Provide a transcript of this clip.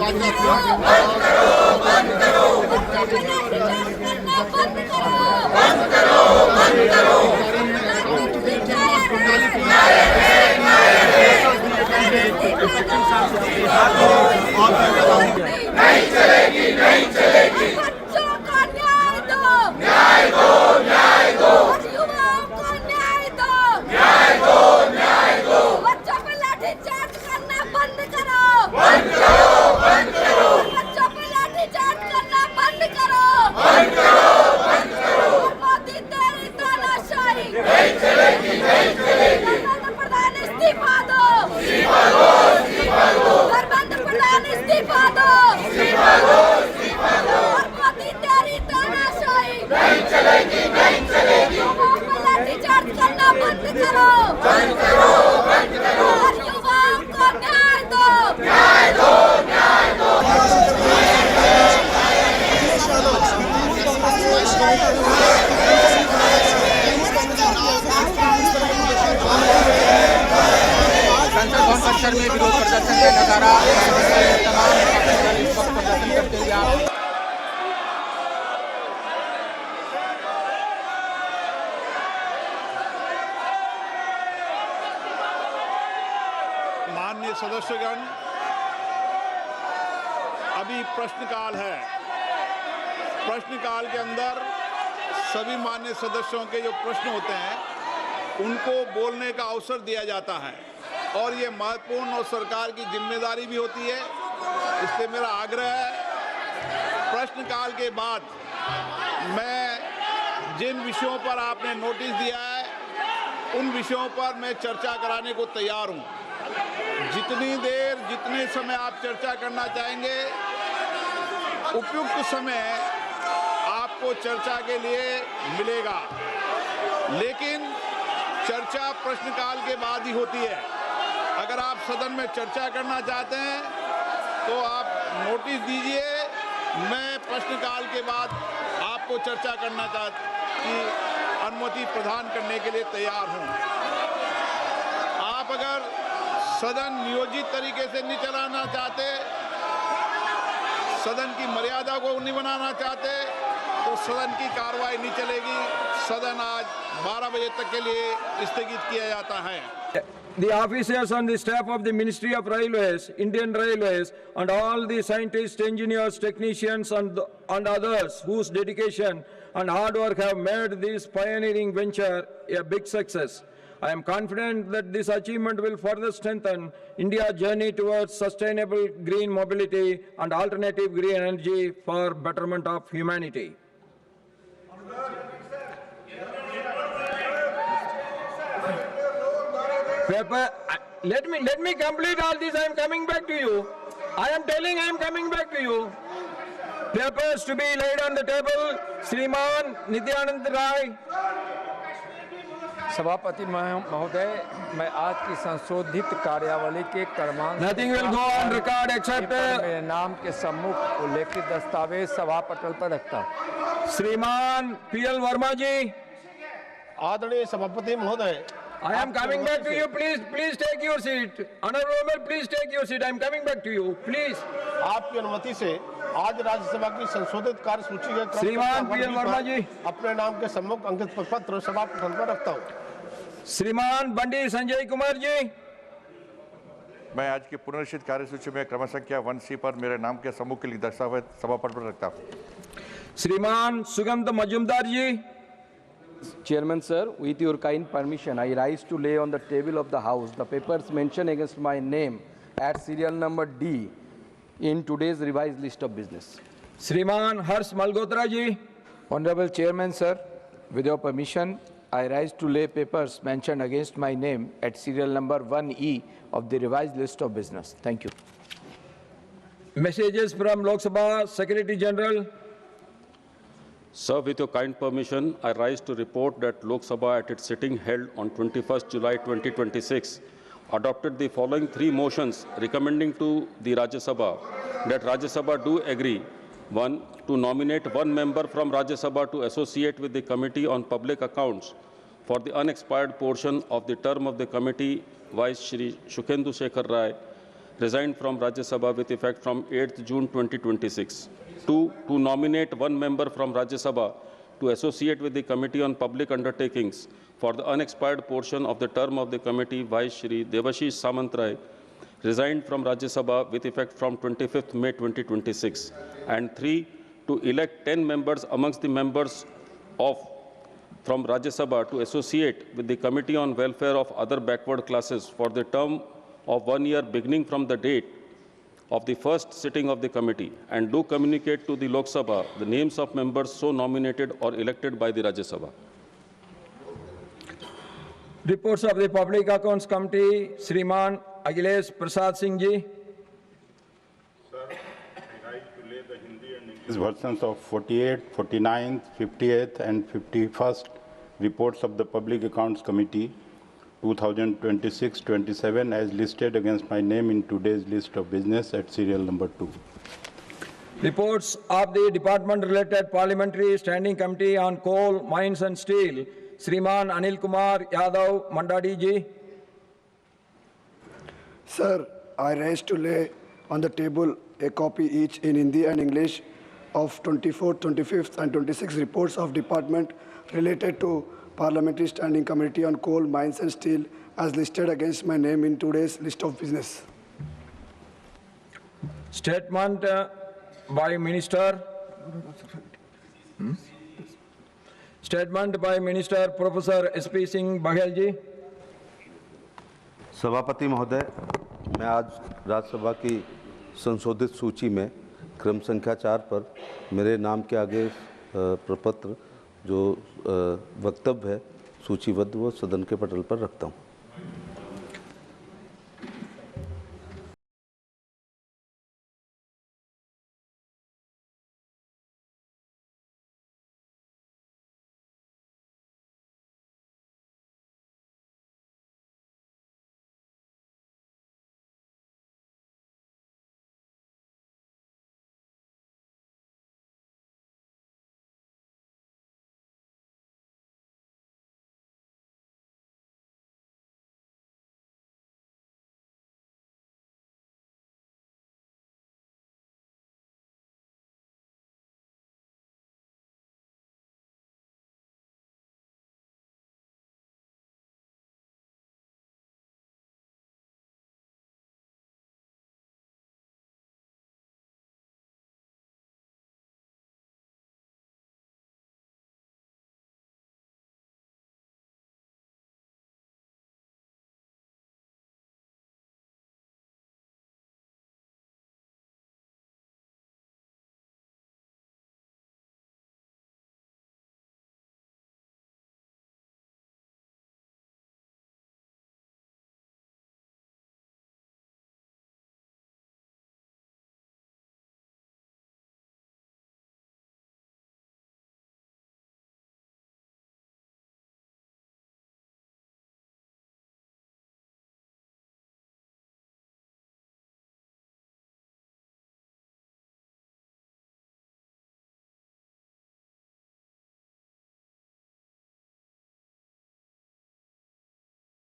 नहीं चलेगी, नहीं चलेगी। बच्चों को न्याय दो, न्याय दो, न्याय दो। युवाओं को न्याय दो, न्याय दो, न्याय दो। बच्चों पर लाठीचार्ज करना बंद करो, बंद करो, बंद करो। बच्चों पर लाठीचार्ज करना बंद करो, बंद करो, बंद करो। मोदी तेरी तानाशाही नहीं चलेगी, नहीं चलेगी। धर्मेंद्र प्रधान इस्तीफा दो, इस्तीफा दो, इस्तीफा दो। धर्मेंद्र प्रधान इस्तीफा दो, इस्तीफा दो, इस्तीफा दो। मोदी तेरी तानाशाही नहीं चलेगी, नहीं चलेगी। युवाओं पर लाठीचार्ज करना बंद करो, बंद करो, बंद करो। और युवाओं को न्याय दो, न्याय दो, न्याय दो। संसद भवन परिसर में विरोध प्रदर्शन का नजारा तमाम पाकिस्तानी इस वक्त प्रदर्शन करते हुए माननीय सदस्यगण, अभी प्रश्नकाल है। प्रश्नकाल के अंदर सभी माननीय सदस्यों के जो प्रश्न होते हैं उनको बोलने का अवसर दिया जाता है और ये महत्वपूर्ण और सरकार की जिम्मेदारी भी होती है। इसलिए मेरा आग्रह है, प्रश्नकाल के बाद मैं जिन विषयों पर आपने नोटिस दिया है उन विषयों पर मैं चर्चा कराने को तैयार हूँ। जितनी देर जितने समय आप चर्चा करना चाहेंगे, उपयुक्त समय आपको चर्चा के लिए मिलेगा, लेकिन चर्चा प्रश्नकाल के बाद ही होती है। अगर आप सदन में चर्चा करना चाहते हैं तो आप नोटिस दीजिए, मैं प्रश्नकाल के बाद आपको चर्चा करना की अनुमति प्रदान करने के लिए तैयार हूं। आप अगर सदन नियोजित तरीके से नहीं चलाना चाहते, सदन की मर्यादा को नहीं बनाना चाहते, तो सदन की कार्रवाई नहीं चलेगी। सदन आज 12 बजे तक के लिए स्थगित किया जाता है। The officers on the staff of the Ministry of Railways, Indian Railways, and all the scientists, engineers, technicians, and others whose dedication and hard work have made this pioneering venture a big success. I am confident that this achievement will further strengthen India's journey towards sustainable green mobility and alternative green energy for betterment of humanity. Let me complete all this. I am coming back to you. I am telling I am coming back to you. Papers to be laid on the table. Shriman Nityanand Rai. सभापति महोदय, मैं आज की संशोधित कार्यावली के क्रमांक Nothing will go on record except मेरे नाम के सम्मुख उल्लेखित दस्तावेज सभा पटल पर रखता हूँ। श्रीमान PL वर्मा जी, आदरणीय सभापति महोदय, I am coming back to you. Please take your seat. Honorable, please take your seat. I am coming back to you. Please. आपकी अनुमति से आज राज्यसभा की संशोधित कार्य सूची के श्रीमान PL वर्मा जी, अपने नाम के सम्मुख अंकित पत्र सभा पटल पर रखता हूँ। श्रीमान बंडी संजय कुमार जी, मैं आज की पुनर्निश्चित कार्यसूची में क्रम संख्या 1C पर मेरे नाम के सम्मुख के लिए दस्तावेज सभा पटल पर रखता हूँ। श्रीमान सुगंध मजुमदार जी, Chairman sir, with your kind permission, I rise to lay on the table of the House the papers mentioned against my name at serial number D in today's revised list of business. श्रीमान हर्ष Malhotra ji, Honorable Chairman sir, with your permission, I rise to lay papers mentioned against my name at serial number 1E of the revised list of business. Thank you. messages from Lok Sabha Secretary General. Sir, with your kind permission, I rise to report that Lok Sabha at its sitting held on 21st July 2026 adopted the following 3 motions recommending to the Rajya Sabha that Rajya Sabha do agree: 1. To nominate 1 member from Rajya Sabha to associate with the Committee on Public Accounts for the unexpired portion of the term of the committee, Vice Shri Shukhendu Shekhar Rai. resigned from Rajya Sabha with effect from 8th June 2026. 2. To nominate one member from Rajya Sabha to associate with the Committee on Public Undertakings for the unexpired portion of the term of the committee, Vice Shri Devashish Samantrai, resigned from Rajya Sabha with effect from 25th May 2026. And 3. To elect 10 members amongst the members from Rajya Sabha to associate with the Committee on Welfare of Other Backward Classes for the term of 1 year beginning from the date of the first sitting of the committee, and do communicate to the Lok Sabha the names of members so nominated or elected by the Rajya Sabha. Reports of the Public Accounts Committee, Shriman Akhilesh Prasad Singh ji. Versions of 48th, 49th, 58th and 51st reports of the Public Accounts Committee 2026-27 as listed against my name in today's list of business at serial number 2. Reports of the Department-related Parliamentary Standing Committee on Coal, Mines and Steel, Shriman Anil Kumar Yadav Mandadi ji. Sir, I rise to lay on the table a copy each in Hindi and English of 24th, 25th and 26th reports of department related to Parliamentary Standing Committee on Coal, Mines and Steel as listed against my name in today's list of business. Statement by Minister. Statement by Minister Professor S.P. Singh Baghel ji. सभापति महोदय, मैं आज राज्यसभा की संशोधित सूची में क्रम संख्या 4 पर मेरे नाम के आगे प्रपत्र जो वक्तव्य है सूचीबद्ध वो सदन के पटल पर रखता हूं।